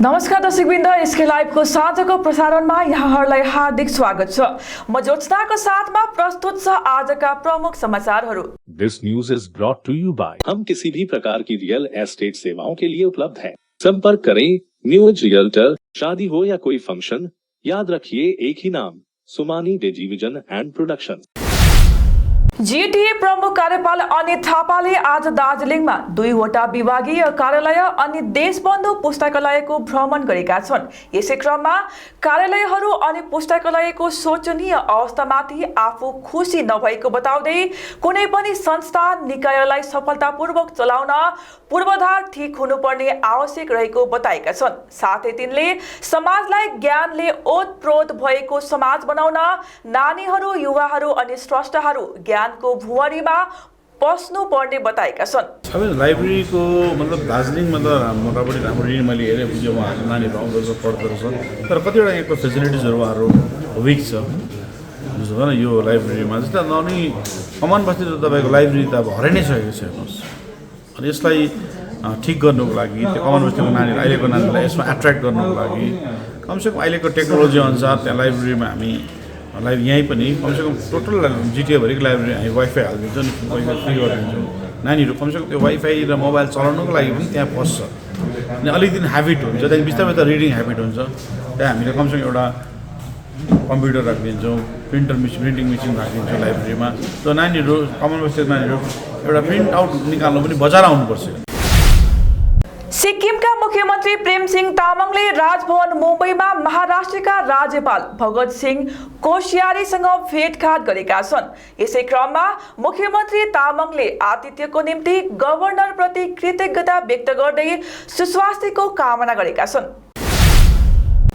नमस्कार दर्शकवृन्द, एसके लाइभको साँझको प्रसारणमा यहाँहरूलाई हार्दिक स्वागत छ। म ज्योत्सनाको साथमा प्रस्तुत छ आजका प्रमुख समाचारहरू। This news is brought to you by हम किसी भी प्रकार की रियल एस्टेट सेवाओं के लिए उपलब्ध हैं। संपर्क करें न्यू एज रियल्टर। शादी हो या कोई फंक्शन, याद रखिए एक ही नाम, Sumani television and production. GTA प्रमुख कार्यपाल अनित थापाले आज दार्जिलिङमा 2वटा विभागीय कार्यालय अनि देशबन्धु पुस्तकालयको भ्रमण गरेका छन्। यसै क्रममा कार्यालयहरू अनि पुस्तकालयको शोचनीय अवस्थामाथि आफू खुसी नभएको बताउँदै कुनै पनि संस्था निकायलाई सफलतापूर्वक चलाउन पूर्वाधार ठीक हुनुपर्ने आवश्यक रहेको बताएका छन्। साथै तिनले समाजलाई ज्ञानले ओतप्रोत भएको समाज बनाउन नानीहरू, युवाहरू अनि स्रष्टाहरू ज्ञानको भुवरीमा पस्नु पर्ने बताएका छन्। सबै लाइब्रेरीको मतलब दार्जिलिङमा त मोटामोटी राम्रो रिड मैले हेरेँ, बुझेँ, उहाँहरू नानीहरू आउँदो रहेछ, पढ्दो रहेछ, तर कतिवटा यहाँको फेसिलिटिजहरू उहाँहरू विक छ, बुझ्नु भएन। यो लाइब्रेरीमा जस्तै अनि कमान बस्ती त तपाईँको लाइब्रेरी त अब हराइ नै सकेको छ हेर्नुहोस्। अनि यसलाई ठिक गर्नुको लागि त्यो कमान बस्तीको नानीहरू, अहिलेको नानीहरूलाई यसमा एट्र्याक्ट गर्नुको लागि कमसेकम अहिलेको टेक्नोलोजी अनुसार त्यहाँ लाइब्रेरीमा हामी यहीँ पनि कमसेकम टोटल जिटिएभरिको लाइब्रेरी हामी वाइफाई हालिदिन्छौँ नि, वाइफाई फ्री गरिदिन्छौँ। नानीहरू कमसेकम त्यो वाइफाई र मोबाइल चलाउनुको लागि पनि त्यहाँ पस्छ अनि अलिकति ह्याबिट हुन्छ, त्यहाँदेखि बिस्तारै बिस्तारै रिडिङ ह्याबिट हुन्छ। त्यहाँ हामीले कमसेकम एउटा कम्प्युटर राखिदिन्छौँ, प्रिन्टिङ मेसिन राखिदिन्छौँ लाइब्रेरीमा। त नानीहरू, कमन बस्तीको नानीहरू एउटा प्रिन्ट आउट निकाल्नु पनि बजार आउनुपर्छ। सिक्किमका मुख्यमन्त्री प्रेमसिंह तामाङले राजभवन मुम्बईमा महाराष्ट्रका राज्यपाल भगत सिंह कोश्यारीसँग भेटघाट गरेका छन्। यसै क्रममा मुख्यमन्त्री तामाङले आतिथ्यको निम्ति गभर्नरप्रति कृतज्ञता व्यक्त गर्दै सुस्वास्थ्यको कामना गरेका छन्।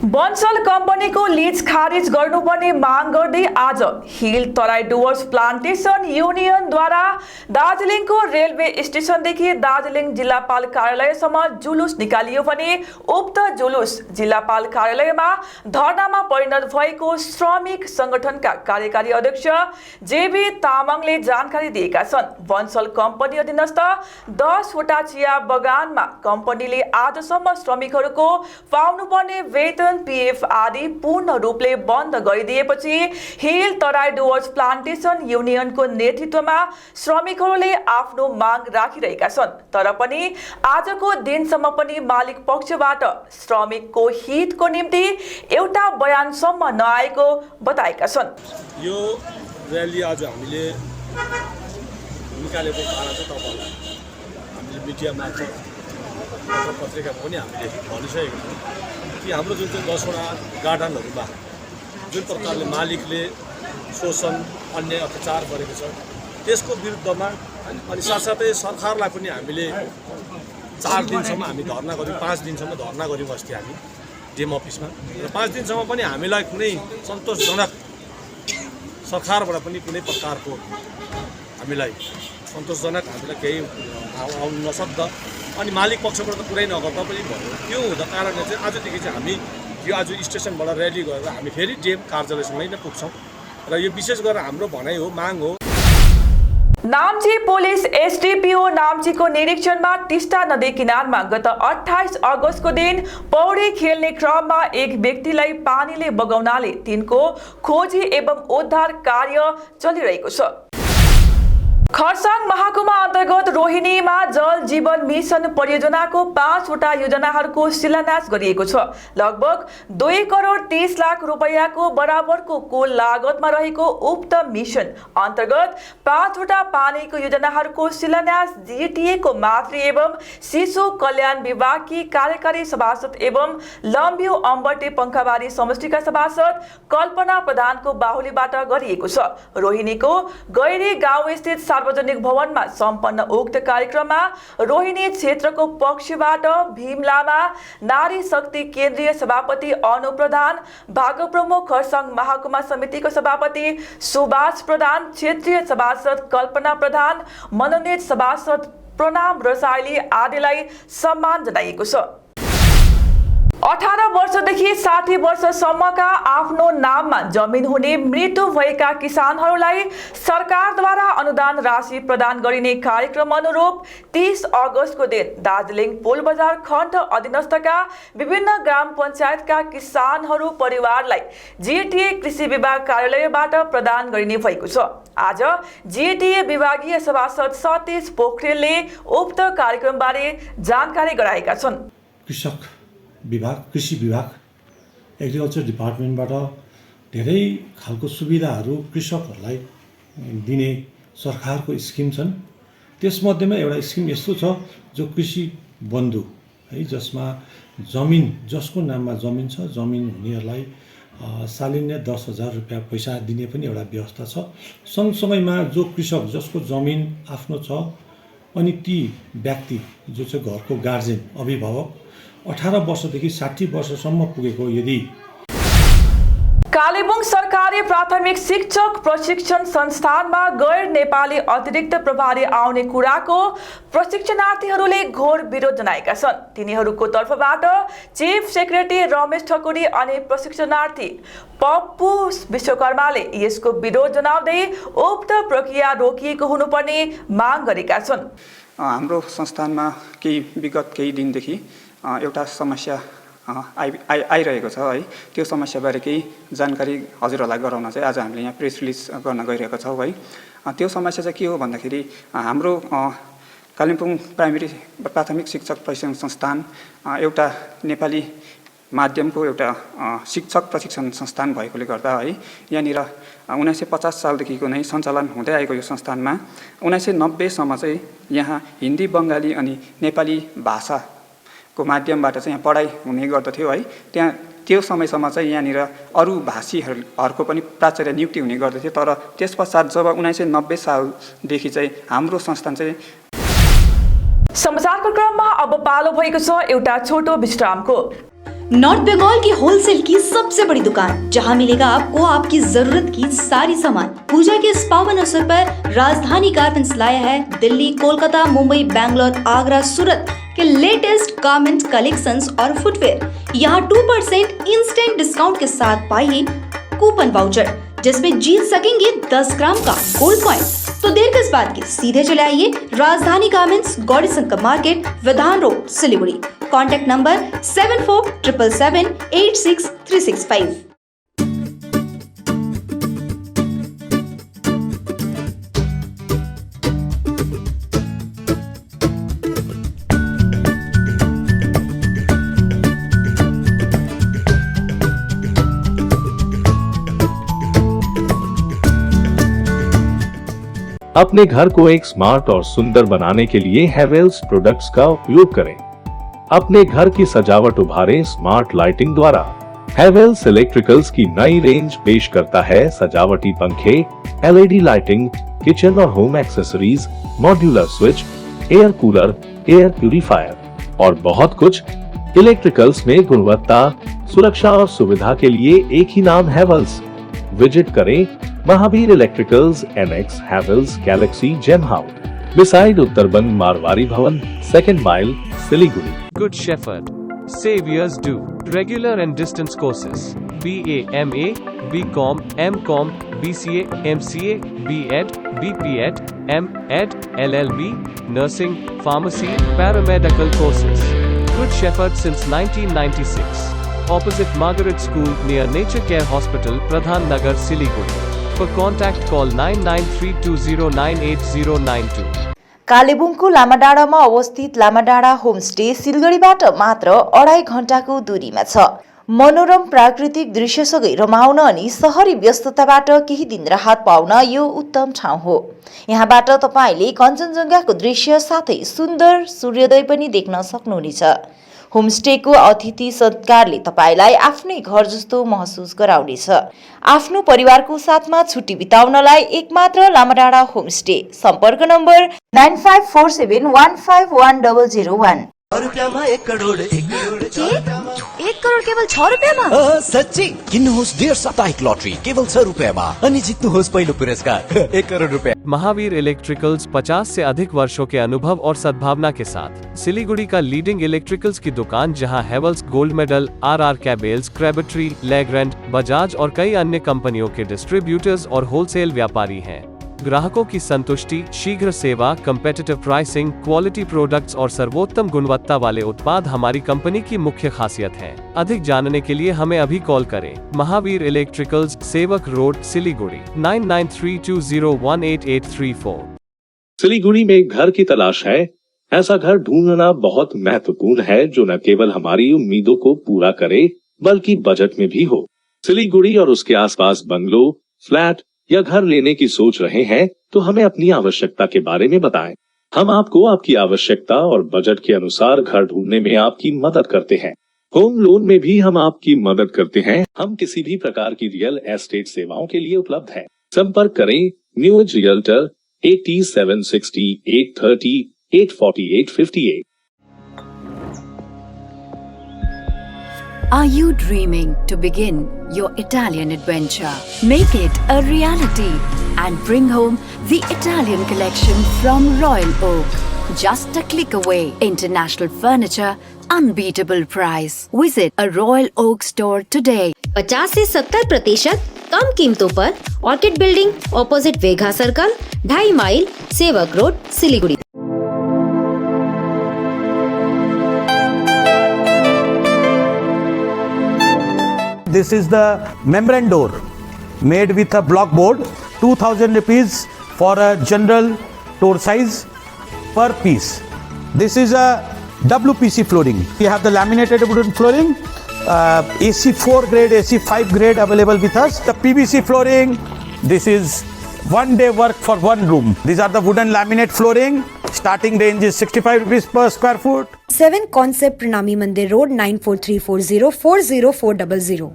बन्सल कम्पनीको लिज खारिज गर्नुपर्ने माग गर्दै आज हिल तराई डुवर्स प्लान्टेसन युनियनद्वारा दार्जिलिङको रेलवे स्टेसनदेखि दार्जिलिङ जिल्लापाल कार्यालयसम्म जुलुस निकालियो भने उक्त जुलुस जिल्लापाल कार्यालयमा धरनामा परिणत भएको श्रमिक संगठनका कार्यकारी अध्यक्ष जेबी तामाङले जानकारी दिएका छन्। बन्सल कम्पनी अधीनस्थ 10वटा चिया बगानमा कम्पनीले आजसम्म श्रमिकहरूको पाउनुपर्ने वेतन, पीएफ आदि पूर्ण रूपले बन्द गरिदिएपछि हिल तराई डुवर्स प्लान्टेसन युनियनको नेतृत्वमा श्रमिकहरूले आफ्नो माग राखिरहेका छन्। तर पनि आजको दिनसम्म पनि मालिक पक्षबाट श्रमिकको हितको निम्ति एउटा बयानसम्म नआएको बताएका छन्। यो र्याली आज हामीले निकालेको कारण चाहिँ तपाईहरुलाई हामीले मिडिया मार्फत पत्रिकामा पनि हामीले भनिसकेको छौँ कि हाम्रो जुन चाहिँ 10वटा गार्डनहरूमा जुन प्रकारले मालिकले शोषण, अन्याय, अत्याचार गरेको छ त्यसको विरुद्धमा अनि साथसाथै सरकारलाई पनि हामीले 4 दिनसम्म हामी धरना गऱ्यौँ, 5 दिनसम्म धरना गऱ्यौँ अस्ति हामी डिएम अफिसमा, र 5 दिनसम्म पनि हामीलाई कुनै सन्तोषजनक सरकारबाट पनि कुनै प्रकारको हामीलाई सन्तोषजनक हामीलाई केही आउनु नसक्दा अनि मालिक पक्षबाट त पुरै नगर्दा पनि भयो। त्यो हुँदा कारणले चाहिँ आजदेखि चाहिँ हामी यो आज स्टेसनबाट र्याली गरेर हामी फेरि डिएम कार्यालयसँगै नै पुग्छौँ र यो विशेष गरेर हाम्रो भनाइ हो, माग हो। नाम्ची पुलिस एसडीपीओ नाम्चीको निरीक्षणमा टिस्टा नदी किनारमा गत 28 अगस्तको दिन पौडी खेल्ने क्रममा एक व्यक्तिलाई पानीले बगाउनाले तिनको खोजी एवं उद्धार कार्य चलिरहेको छ। खरसाङ महकुमा अन्तर्गत रोहिणीमा जल जीवन मिशन परियोजनाको 5वटा योजनाहरूको शिलान्यास गरिएको छ। लगभग 2 करोड 30 लाख रुपैयाँको बराबरको कुल लागतमा रहेको उक्त मिशन अन्तर्गत 5वटा पानीको योजनाहरूको शिलान्यास जीटीएको मातृ एवं शिशु कल्याण विभागकी कार्यकारी सभासद एवं लम्ब्यू अम्बटे पंखाबारी समष्टिका सभासद कल्पना प्रधानको बाहुलीबाट गरिएको छ। रोहिणीको गैरी गाउँ स्थित सार्वजनिक भवनमा सम्पन्न उक्त कार्यक्रममा रोहिणी क्षेत्रको पक्षबाट भीम लामा, नारी शक्ति केन्द्रीय सभापति अनु प्रधान, भाग प्रमुख खरसाङ महकुमा समितिको सभापति सुभाष प्रधान, क्षेत्रीय सभासद कल्पना प्रधान, मनोनित सभासद प्रणाम रसाइली आदिलाई सम्मान जनाइएको छ। 18 वर्षदेखि 60 वर्षसम्मका आफ्नो नाममा जमिन हुने मृत्यु भएका किसानहरूलाई सरकारद्वारा अनुदान राशि प्रदान गरिने कार्यक्रम अनुरूप 30 अगस्तको दिन दार्जिलिङ पुलबजार खण्ड अधीनस्थका विभिन्न ग्राम पञ्चायतका किसानहरू परिवारलाई जीटीए कृषि विभाग कार्यालयबाट प्रदान गरिने भएको छ। आज जीटीए विभागीय सभासद सतीश पोखरेलले उक्त कार्यक्रमबारे जानकारी गराएका छन्। कृषि विभाग एग्रिकल्चर डिपार्टमेन्टबाट धेरै खालको सुविधाहरू कृषकहरूलाई दिने सरकारको स्किम छन्। त्यसमध्येमा एउटा स्किम यस्तो छ जो कृषि बन्धु है, जसमा जमिन जसको नाममा जमिन छ, जमिन हुनेहरूलाई सालिन्ने 10,000 रुपियाँ पैसा दिने पनि एउटा व्यवस्था छ। सँगसँगैमा जो कृषक जसको जमिन आफ्नो छ अनि ती व्यक्ति जो चाहिँ घरको गार्जेन अभिभावक 18 वर्षदेखि 60 वर्षसम्म पुगेको यदि कालेबुङ सरकारी प्राथमिक शिक्षक प्रशिक्षण संस्थानमा गैर नेपाली अतिरिक्त प्रभारी आउने कुराको प्रशिक्षणार्थीहरूले घोर विरोध जनाएका छन्। तिनीहरूको तर्फबाट चीफ सेक्रेटरी रमेश ठकुरी अनि प्रशिक्षणार्थी पप्पू विश्वकर्माले यसको विरोध जनाउँदै उक्त प्रक्रिया रोकिएको हुनुपर्ने माग गरेका छन्। हाम्रो संस्थानमा विगत केही दिनदेखि एउटा समस्या आइरहेको छ है। त्यो समस्याबारे केही जानकारी हजुरहरूलाई गराउन चाहिँ आज हामीले यहाँ प्रेस रिलिज गर्न गइरहेका छौँ है। त्यो समस्या चाहिँ के हो भन्दाखेरि हाम्रो कालिम्पोङ प्राथमिक शिक्षक प्रशिक्षण संस्थान एउटा नेपाली माध्यमको एउटा शिक्षक प्रशिक्षण संस्थान भएकोले गर्दा है, यहाँनिर 1950 सालदेखिको नै सञ्चालन हुँदै आएको यो संस्थानमा 1990 सम्म चाहिँ यहाँ हिन्दी, बङ्गाली अनि नेपाली भाषाको माध्यमबाट चाहिँ यहाँ पढाइ हुने गर्दथ्यो है। त्यहाँ त्यो समयसम्म चाहिँ यहाँनिर अरू भाषीहरूको पनि प्राचार्य नियुक्ति हुने गर्दथ्यो। तर त्यस पश्चात जब 1990 सालदेखि चाहिँ हाम्रो संस्थान चाहिँ समाचारको क्रममा अब पालो भएको छ एउटा छोटो विश्रामको। नॉर्थ बंगाल की होलसेल की सबसे बड़ी दुकान, जहां मिलेगा आपको आपकी जरूरत की सारी सामान। पूजा के इस पावन अवसर पर राजधानी गारमेंट्स लाया है दिल्ली, कोलकाता, मुंबई, बैंगलोर, आगरा, सूरत के लेटेस्ट गारमेंट कलेक्शंस और फुटवेयर। यहाँ 2% इंस्टेंट डिस्काउंट के साथ पाइए कूपन वाउचर, जिसमें जीत सकेंगे 10 ग्राम का गोल्ड कॉइन। तो देर किस बात की, सीधे चले आइए Rajdhani garments, Gauri Shankar market, Vidhan road, Siliguri. Contact number 7477786365। अपने घर को एक स्मार्ट और सुंदर बनाने के लिए हैवेल्स प्रोडक्ट्स का उपयोग करें। अपने घर की सजावट उभारें स्मार्ट लाइटिंग द्वारा। हैवेल्स इलेक्ट्रिकल्स की नई रेंज पेश करता है सजावटी पंखे, एलईडी लाइटिंग, किचन और home accessories, modular switch, air cooler, air purifier और बहुत कुछ। इलेक्ट्रिकल्स में गुणवत्ता, सुरक्षा और सुविधा के लिए एक ही नाम हैवेल्स। विजिट करें Mahavir electricals, annex Havells galaxy gem house, beside Uttarbanga Marwari Bhawan, 2nd mile, Siliguri. Good Shepherd. Saviors do regular and distance courses: BA, MA, BCom, MCom, BCA, MCA, BEd, BPEd, MEd, LLB, nursing, pharmacy, paramedical courses. Good Shepherd since 1996. Opposite Margaret School near Nature Care Hospital, Pradhan Nagar, Siliguri. For contact call 9932098092. कालेबुङको लामाडाँडामा अवस्थित लामाडाँडा homestay सिलगढीबाट मात्र 2.5 घण्टाको दूरीमा छ। मनोरम प्राकृतिक दृश्यसँगै रमाउन अनि शहरी व्यस्तताबाट केही दिन राहत पाउन यो उत्तम ठाउँ हो। यहाँबाट तपाईले कञ्चनजङ्घाको दृश्य साथै सुन्दर सूर्योदय पनि देख्न सक्नुहुनेछ। होमस्टेको अतिथि सत्कारले तपाईलाई आफ्नै घर जस्तो महसुस गराउनेछ। आफ्नो परिवारको साथमा छुट्टी बिताउनलाई एकमात्र लामाडाँडा होमस्टे। सम्पर्क नम्बर 9547151001। 1 करोड 1 करोड 1 1 करोड केवल 6 रुपियाँमा? सच्ची किन्नुहोस् डेढ साप्ताहिक लटरी केवल 6 रुपियाँमा अनि जित्नुहोस् पहिलो पुरस्कार 1 करोड रुपियाँ। महावीर इलेक्ट्रिकल्स 50 से अधिक वर्षों के अनुभव और सद्भावना के साथ सिलीगुड़ी का लीडिंग इलेक्ट्रिकल्स की दुकान, जहां Havells gold medal, RR cables, Crabtree, Legrand, Bajaj और कई अन्य कंपनियों के डिस्ट्रीब्यूटर्स और होलसेल व्यापारी हैं। ग्राहकों की संतुष्टि, शीघ्र सेवा, कम्पेटिटिव प्राइसिंग, क्वालिटी प्रोडक्ट्स और सर्वोत्तम गुणवत्ता वाले उत्पाद हमारी कंपनी की मुख्य खासियत है। अधिक जानने के लिए हमें अभी कॉल करें। महावीर इलेक्ट्रिकल्स, सेवक रोड, सिलीगुड़ी 9932018834। सिलीगुड़ी में एक घर की तलाश है? ऐसा घर ढूंढना बहुत महत्वपूर्ण है जो न केवल हमारी उम्मीदों को पूरा करे बल्कि बजट में भी हो। सिलीगुड़ी और उसके आसपास बंगलो, फ्लैट या घर लेने की सोच रहे हैं तो हमें अपनी आवश्यकता के बारे में बताएं। हम आपको आपकी आवश्यकता और बजट के अनुसार घर ढूंढने में आपकी मदद करते हैं। होम लोन में भी हम आपकी मदद करते हैं। हम किसी भी प्रकार की रियल एस्टेट सेवाओं के लिए उपलब्ध हैं। संपर्क करें new age realtor 8760 830 848 58। Are you dreaming to begin your Italian adventure? Make it a reality and bring home the Italian collection from Royal Oak. Just a click away. International furniture, unbeatable price. Visit a Royal Oak store today. 50 से 70% कम कीमतों पर orchid building, opposite Vega circle, 2.5 mile, Sevoke road, Siliguri. This is the membrane door made with a block board, 2000 rupees for a general door size per piece. This is a WPC flooring. We have the laminated wooden flooring, AC4 grade, AC5 grade available with us. The PVC flooring, this is one day work for one room. These are the wooden laminate flooring. Starting range is 65 rupees per square foot. 7 Concept Pranami Mandir Road 94340 40400।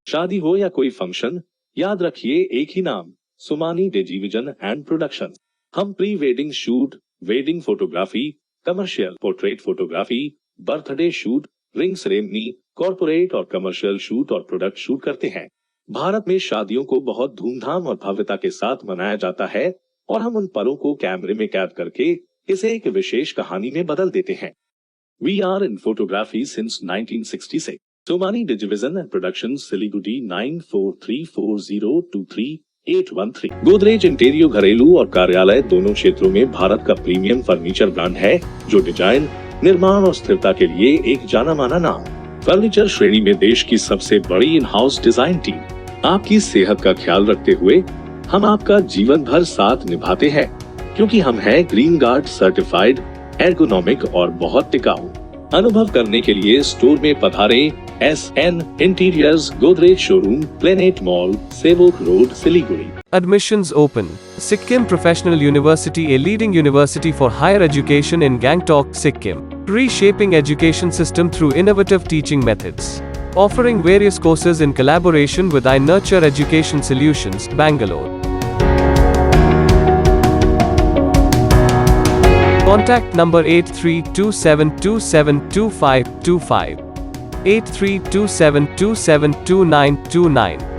शादी हो या कोई function, याद रखिए एक ही नाम, Sumani television and production. हम pre wedding shoot, wedding photography, commercial portrait photography, birthday shoot, ring ceremony, corporate और commercial shoot और प्रोडक्ट शूट करते हैं। भारत में शादियों को बहुत धूमधाम और भव्यता के साथ मनाया जाता है और हम उन पलों को कैमरे में कैद करके इसे एक विशेष कहानी में बदल देते हैं। We are in photography since 1966. Somani Digivision and Productions, Siliguri 9434023813। Godrej इंटीरियो घरेलू और कार्यालय दोनों क्षेत्रों में भारत का प्रीमियम फर्नीचर ब्रांड है जो डिजाइन, निर्माण और स्थिरता के लिए एक जाना माना नाम। फर्नीचर श्रेणी में देश की सबसे बड़ी इन हाउस डिजाइन टीम। आपकी सेहत का ख्याल रखते हुए हम आपका जीवन भर साथ निभाते हैं क्योंकि हम हैं ग्रीन गार्ड सर्टिफाइड, एर्गोनॉमिक और बहुत टिकाऊ। अनुभव करने के लिए स्टोर में पधारें। SN interiors, Godrej showroom, planet mall, Sevoke road, Siliguri. Admissions open. Sikkim Professional University, a leading university for higher education in Gangtok, Sikkim. Reshaping education system through innovative teaching methods. Offering various courses in collaboration with iNurture Education Solutions, Bangalore. Contact number 8327272525, 8327272929.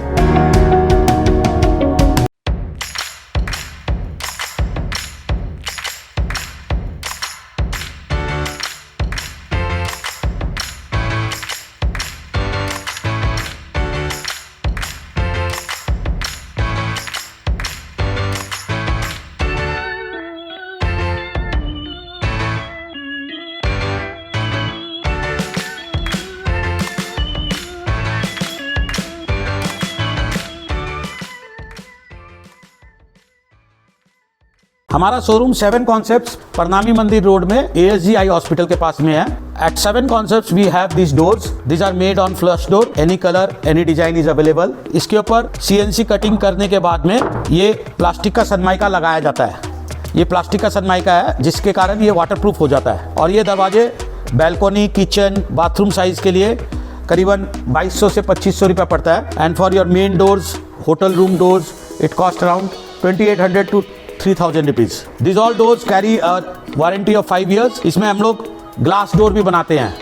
हमारा showroom 7 concepts प्रणामी मंदिर road में ASG hospital के pass में है। At 7 concepts we have these doors. These are made on flush door. Any color, any design is available. इसके ऊपर CNC cutting करने के बाद में ये प्लास्टिक का सनमाइका लगाया जाता है। ये प्लास्टिक का सनमाइका है जिसके कारण ये वाटरप्रूफ हो जाता है। और ये दरवाजे बैल्कोनी, किचन, बाथरूम साइज के लिए करीबन 2200 से 2500 रुपये पड़ता है। And for your main doors, hotel room doors, it cost around 2800 to 3000 rupees. This all doors carry a warranty of 5 years। इसमें हम लोग ग्लास डोर भी बनाते हैं।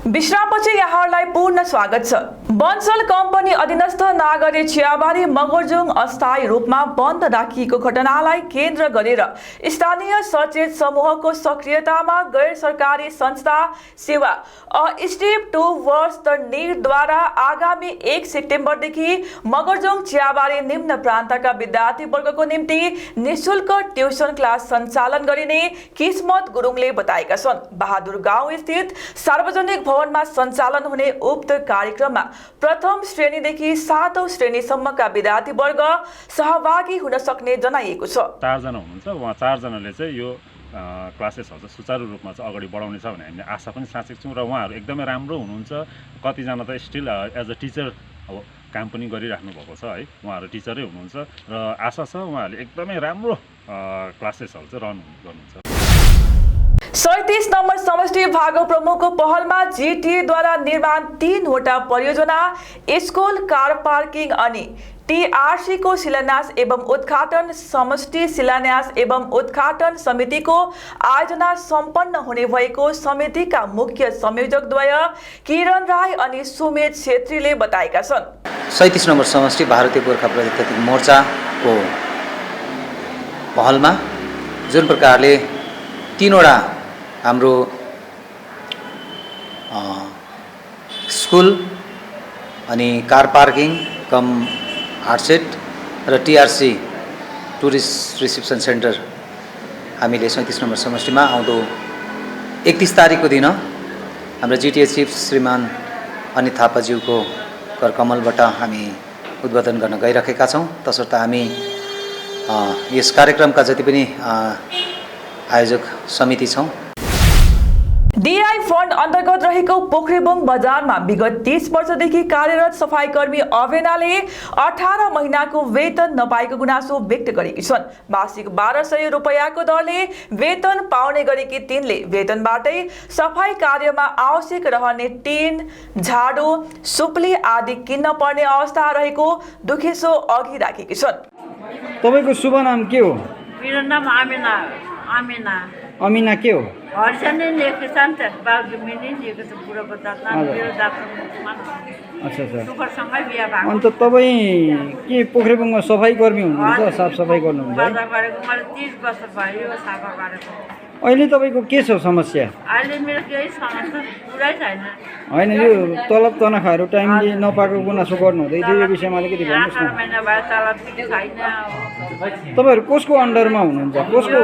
विश्रामपछि यहाँहरूलाई पूर्ण स्वागत छ। बन्सल कम्पनी अधीनस्थ नागरी चियाबारी मगरजुङ अस्थायी रूपमा बन्द राखिएको घटनालाई केन्द्र गरेर स्थानीय सचेत समूहको सक्रियतामा गैर सरकारी संस्था सेवा अ स्टेप टुवर्ड्स द नीडद्वारा आगामी 1 सेप्टेम्बरदेखि मगरजुङ चियाबारी निम्न प्रान्तका विद्यार्थी वर्गको निम्ति निःशुल्क ट्युसन क्लास सञ्चालन गरिने किस्मत गुरुङले बताएका छन्। बहादुर गाउँ स्थित सार्वजनिक भवनमा सञ्चालन हुने उक्त कार्यक्रममा प्रथम श्रेणीदेखि 7औं श्रेणीसम्मका विद्यार्थी वर्ग सहभागी हुन सक्ने जनाइएको छ। 4 जना हुनुहुन्छ, उहाँ 4 जनाले चाहिँ यो क्लासेसहरू चाहिँ सुचारू रूपमा चाहिँ अगाडि बढाउने छ भन्ने हामीले आशा पनि साँचेको छौँ र उहाँहरू एकदमै राम्रो हुनुहुन्छ। कतिजना त स्टिल एज अ टिचर अब काम पनि गरिराख्नु भएको छ है, उहाँहरू टिचरै हुनुहुन्छ र आशा छ उहाँहरूले एकदमै राम्रो क्लासेसहरू चाहिँ रन गर्नुहुन्छ। 37 नम्बर समष्टि भागो प्रमुखको पहलमा जीटीएद्वारा निर्माण 3 वटा परियोजना स्कुल, कार पार्किङ अनि टीआरसी को शिलान्यास एवं उद्घाटन समष्टि शिलान्यास एवं उद्घाटन समितिको आयोजना सम्पन्न हुने भएको समितिका मुख्य संयोजकद्वय किरण राई अनि सुमेध छेत्रीले बताएका छन्। 37 नम्बर समष्टि भारतीय गोर्खा प्रजातान्त्रिक मोर्चाको पहलमा जुन प्रकारले 3 वटा हाम्रो स्कुल अनि कार पार्किङ कम आर्टसेट र टीआरसी टुरिस्ट रिसेप्सन सेन्टर हामीले 37 नम्बर समष्टिमा आउँदो 31 तारिकको दिन हाम्रो जीटीए चिफ श्रीमान अनित थापाज्यूको करकमलबाट हामी उद्घाटन गर्न गइरहेका छौँ। तसर्थ हामी यस कार्यक्रमका जति पनि आयोजक समिति छौँ। डीआई फन्ड अन्तर्गत रहेको पोखरेबुङ बजारमा विगत 30 वर्षदेखि कार्यरत सफाईकर्मी अवेनाले 18 महिनाको वेतन नपाएको गुनासो व्यक्त गरेकी छन्। मासिक 1200 रुपैयाँको दरले वेतन पाउने गरेकी तिनले वेतनबाटै सफाई कार्यमा आवश्यक रहने टिन, झाडु, सुप्ली आदि किन्न पर्ने अवस्था रहेको दुखेसो अघि राखेकी छन्। तपाईको शुभ नाम के हो? मेरो नाम आमिना। आमिना अमिना के हो? हर्षने लेखेको छ नि त, बागडुमीले लेखेको छ बुढो बजारमा। मेरो दाजुमा अच्छा अच्छा, सुपरसँगै बिहा भएको। अन्त तपाईँ के पोखरेबुङमा सफाई कर्मी हुनुहुन्छ? साफ सफाई गर्नुहुन्छ? बाजा गरेको मैले 30 वर्ष भयो सफा गरेको। अहिले तपाईँको के छ समस्या? अहिले मेरो केही समस्या पुरै छैन। होइन, यो तलब तनखाहरू टाइमले नपाएको गुनासो गर्नुहुँदै थियो, यो विषयमा अलिकति भन्नुहोस् न। 18 महिना भयो तलब पनि छैन। तपाईँहरू कसको अन्डरमा हुनुहुन्छ? कसको?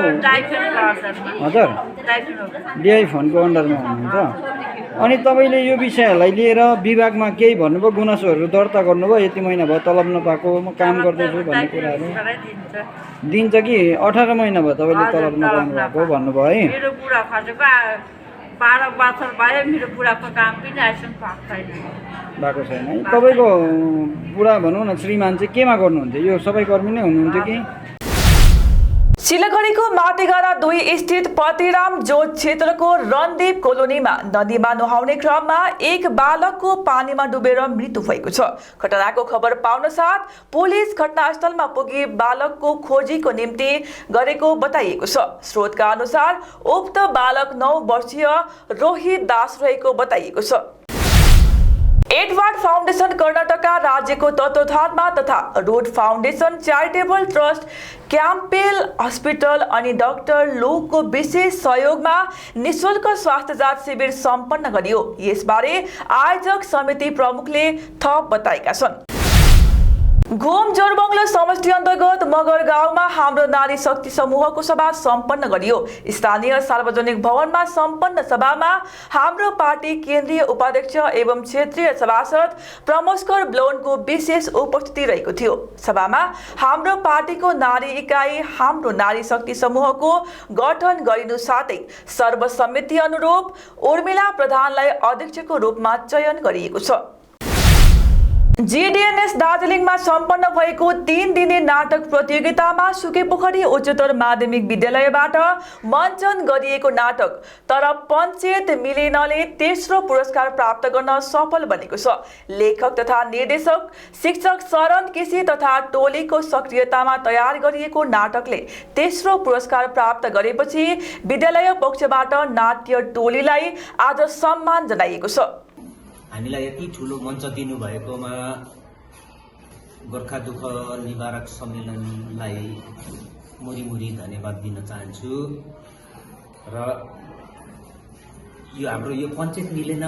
हजुर, डिआई फन्डको अन्डरमा हुनुहुन्छ। अनि तपाईँले यो विषयहरूलाई लिएर विभागमा केही भन्नुभयो, गुनासोहरू दर्ता गर्नुभयो? यति महिना भयो तलब नपाएको, म काम गर्दैछु भन्ने कुराहरू दिन्छ कि 18 महिना भयो तपाईँले तलब नपाउनु भएको भन्नुभयो है? मेरो बुढा खसेको 12 वर्ष भयो, मेरो बुढाको काम पनि आइसक्नु भएको छैन है। तपाईँको बुढा भनौँ न श्रीमान चाहिँ केमा गर्नुहुन्थ्यो? यो सफाई कर्मी नै हुनुहुन्थ्यो कि? सिलगढीको मातेगारा 2 स्थित पतिराम जोत क्षेत्रको रणदीप कोलोनीमा नदीमा नुहाउने क्रममा एक बालकको पानीमा डुबेर मृत्यु भएको छ। घटनाको खबर पाउन साथ पुलिस घटनास्थलमा पुगी बालकको खोजीको निम्ति गरेको बताइएको छ। स्रोतका अनुसार उक्त बालक 9 वर्षीय रोहित दास रहेको बताइएको छ। एडवर्ड फाउन्डेसन कर्नाटकका राज्यको तत्वावधानमा तथा root foundation charitable trust Campbell hospital अनि डाक्टर लोकको विशेष सहयोगमा निःशुल्क स्वास्थ्य जाँच शिविर सम्पन्न गरियो। यसबारे आयोजक समिति प्रमुखले थप बताएका छन्। घुम जोरबङ्गलो समष्टि अन्तर्गत मगर गाउँमा हाम्रो नारी शक्ति समूहको सभा सम्पन्न गरियो। स्थानीय सार्वजनिक भवनमा सम्पन्न सभामा हाम्रो पार्टी केन्द्रीय उपाध्यक्ष एवं क्षेत्रीय सभासद प्रमोस्कर ब्लोनको विशेष उपस्थिति रहेको थियो। सभामा हाम्रो पार्टीको नारी इकाइ हाम्रो नारी शक्ति समूहको गठन गरिनु साथै सर्वसम्मति अनुरूप उर्मिला प्रधानलाई अध्यक्षको रूपमा चयन गरिएको छ। जीडीएनएस दार्जिलिङमा सम्पन्न भएको 3 दिने नाटक प्रतियोगितामा सुकेपोखरी उच्चतर माध्यमिक विद्यालयबाट मञ्चन गरिएको नाटक तर पञ्चायत मिलेनले तेस्रो पुरस्कार प्राप्त गर्न सफल बनेको छ। लेखक तथा निर्देशक शिक्षक शरण केसी तथा टोलीको सक्रियतामा तयार गरिएको नाटकले तेस्रो पुरस्कार प्राप्त गरेपछि विद्यालय पक्षबाट नाट्य टोलीलाई आज सम्मान जनाइएको छ। हामीलाई यति ठुलो मञ्च दिनुभएकोमा गोर्खा दुःख निवारक सम्मेलनलाई मुरी धन्यवाद दिन चाहन्छु र यो हाम्रो यो पञ्चायत मिलेन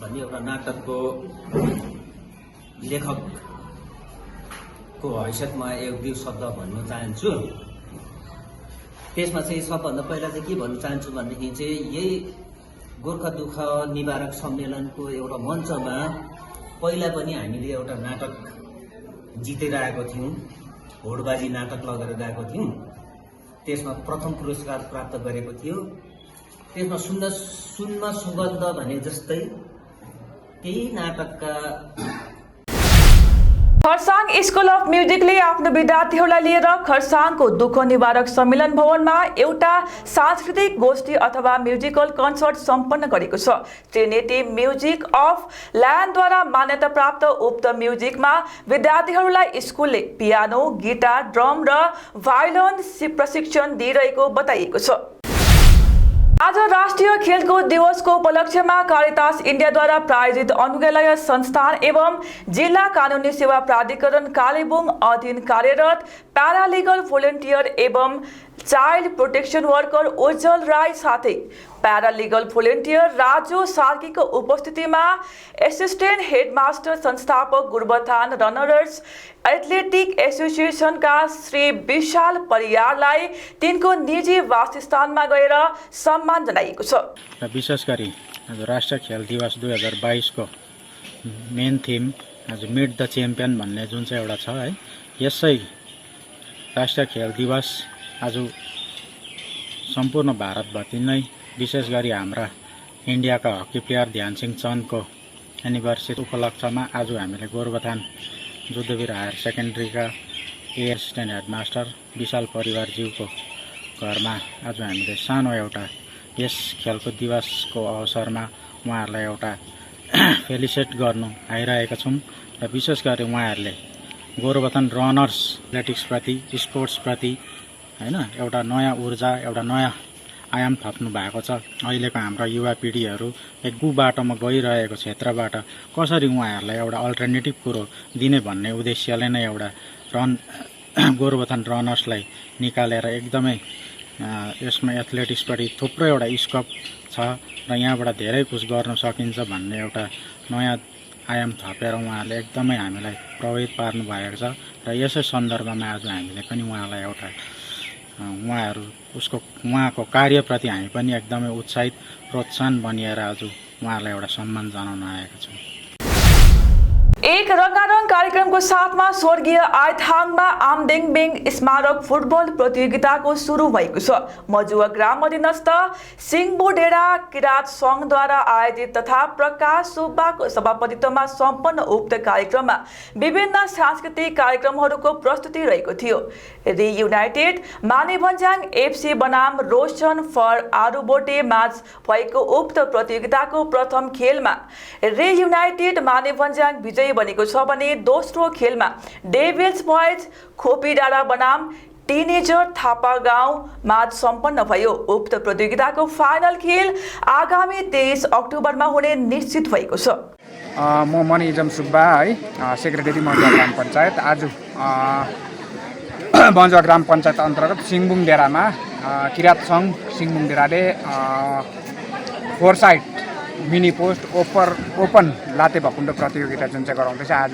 भन्ने एउटा नाटकको लेखकको हैसियतमा एक दुई शब्द भन्न चाहन्छु। त्यसमा चाहिँ सबभन्दा पहिला चाहिँ के भन्न चाहन्छु भनेदेखि चाहिँ यही गोर्खा दुःख निवारक सम्मेलनको एउटा मञ्चमा पहिला पनि हामीले एउटा नाटक जितेर आएको थियौँ, होडबाजी नाटक लगेर गएको थियौँ। त्यसमा प्रथम पुरस्कार प्राप्त गरेको थियो। त्यसमा सुनमा सुगन्ध भने जस्तै त्यही नाटकका खरसाङ स्कुल अफ म्युजिकले आफ्नो विद्यार्थीहरूलाई लिएर खरसाङको दुःख निवारक सम्मेलन भवनमा एउटा सांस्कृतिक गोष्ठी अथवा म्युजिकल कन्सर्ट सम्पन्न गरेको छ। ट्रिनिटी म्युजिक अफ ल्यान्डद्वारा मान्यता प्राप्त उक्त म्युजिकमा विद्यार्थीहरूलाई स्कुलले पियानो, गिटार, ड्रम र भायोलिन प्रशिक्षण दिइरहेको बताइएको छ। आज राष्ट्रिय खेलकुद दिवसको उपलक्ष्यमा कारितास इन्डियाद्वारा प्रायोजित अनुग्रहालय संस्थान एवं जिल्ला कानुनी सेवा प्राधिकरण कालेबुङ अधीन कार्यरत प्यारालिगल भोलिन्टियर एवं चाइल्ड प्रोटेक्सन वर्कर उज्जवल राई साथै प्यारालिगल भोलिन्टियर राजु सार्कीको उपस्थितिमा एसिस्टेन्ट हेडमास्टर संस्थापक गुरबथान रनर्स एथलेटिक एसोसिएसनका श्री विशाल परियारलाई तिनको निजी वासस्थानमा गएर सम्मान जनाइएको छ। र विशेष गरी आज राष्ट्रिय खेल दिवस 2022 को मेन थिम आज मिट द च्याम्पियन भन्ने जुन चाहिँ एउटा छ है, यसै राष्ट्रिय खेल दिवस आज सम्पूर्ण भारतभरि नै विशेष गरी हाम्रा इन्डियाका हकी प्लेयर ध्यानसिंह चन्दको एनिभर्सरी उपलक्ष्यमा आज हामीले Gorubathan Juddhabir higher सेकेन्ड्रीका assistant headmaster विशाल परिवारज्यूको घरमा आज हामीले सानो एउटा यस खेलकुद दिवसको अवसरमा उहाँहरूलाई एउटा फेलिसिट गर्नु आइरहेका छौँ र विशेष गरी उहाँहरूले गोरुबथान रनर्स एथलेटिक्सप्रति स्पोर्ट्सप्रति हैन एउटा नयाँ ऊर्जा एउटा नयाँ आयाम थप्नु भएको छ। अहिलेको हाम्रा युवा पिँढीहरू एक बाटोमा गइरहेको क्षेत्रबाट कसरी उहाँहरूलाई एउटा अल्टरनेटिभ कुरो दिने भन्ने उद्देश्यले नै एउटा गोरुबथान रनर्सलाई निकालेर एकदमै यसमा एथलेटिक्सपट्टि थुप्रो एउटा स्कोप छ र यहाँबाट धेरै कुछ गर्न सकिन्छ भन्ने एउटा नयाँ आयाम थपेर उहाँहरूले एकदमै हामीलाई प्रभावित पार्नु भएको छ र यसै सन्दर्भमा आज हामीले पनि उहाँलाई एउटा उहाँको कार्यप्रति हामी पनि एकदमै उत्साहित प्रोत्साहन बनिएर आज उहाँलाई एउटा सम्मान जनाउन आएका छौँ। एक रंगारंग कार्यक्रमको साथमा स्वर्गीय आइथाङमा आमदेङबेङ स्मारक फुटबल प्रतियोगिताको सुरु भएको छ। मजुवा ग्राम अधीनस्थ सिंहबु डेरा किरात संघद्वारा आयोजित तथा प्रकाश सुब्बाको सभापतित्वमा सम्पन्न उक्त कार्यक्रममा विभिन्न सांस्कृतिक कार्यक्रमहरूको प्रस्तुति रहेको थियो। रियुनाइटेड मानेभन्ज्याङ एफसी बनाम रोशन फर आरुबोटे माझ भएको उक्त प्रतियोगिताको प्रथम खेलमा रियुनाइटेड मानेभन्ज्याङ विजयी बनेको छ भने दोस्रो खेलमा डेभिल्स बॉयज खोपीडाँडा बनाम टिनेजर थापा गाउँ माझ सम्पन्न भयो। उक्त प्रतियोगिताको फाइनल खेल आगामी 23 अक्टोबरमा हुने निश्चित भएको छ। म मनिजम सुब्बा है सेक्रेटरी मजुवा ग्राम पञ्चायत आज मजुवा ग्राम पञ्चायत अन्तर्गत सिंहबुङ डेरामा किरात सङ्घ सिंहबुङ डेराले four side mini post open लाते भकुण्डो प्रतियोगिता जुन चाहिँ गराउँदैछ आज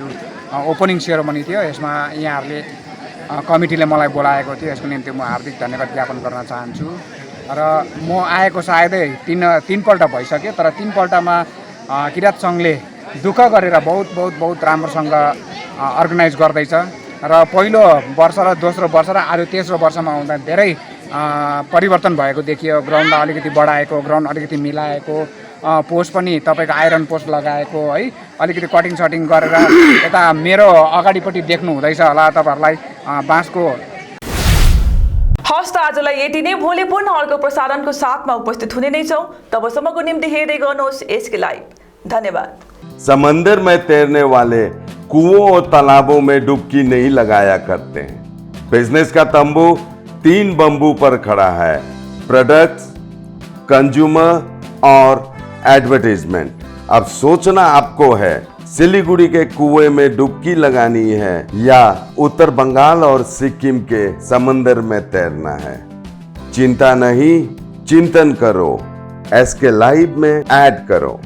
ओपनिङ सेरोमनी थियो। यसमा यहाँहरूले कमिटीले मलाई बोलाएको थियो, यसको निम्ति म हार्दिक धन्यवाद ज्ञापन गर्न चाहन्छु। र म आएको सायदै तीनपल्ट भइसक्यो, तर तीनपल्टमा किरात सङ्घले दुःख गरेर बहुत राम्रोसँग अर्गनाइज गर्दैछ र पहिलो वर्ष र दोस्रो वर्ष र आज तेस्रो वर्षमा आउँदा धेरै परिवर्तन भएको देखियो। ग्राउन्डलाई अलिकति बढाएको, ग्राउन्ड अलिकति मिलाएको, पोस्ट पनि तपाईँको आइरन पोस्ट लगाएको है, अलिकति कटिङ सटिङ गरेर यता मेरो अगाडिपट्टि देख्नु हुँदैछ होला तपाईँहरूलाई बाँसको। हस् त आजलाई यति नै, भोलि पुनः अर्को प्रसारणको साथमा उपस्थित हुने नै छौँ। तबसम्मको निम्ति हेर्दै गर्नुहोस् एसके लाइभ। धन्यवाद। समंदर में तैरने वाले कुओं और तालाबों में डुबकी नहीं लगाया करते हैं। बिजनेस का तंबू 3 बंबू पर खड़ा है: प्रोडक्ट्स, कंज्यूमर और एडवर्टाइजमेंट। अब सोचना आपको है, सिलीगुड़ी के कुएं में डुबकी लगानी है या उत्तर बंगाल और सिक्किम के समंदर में तैरना है। चिंता नहीं, चिंतन करो, एसके लाइव में ऐड करो।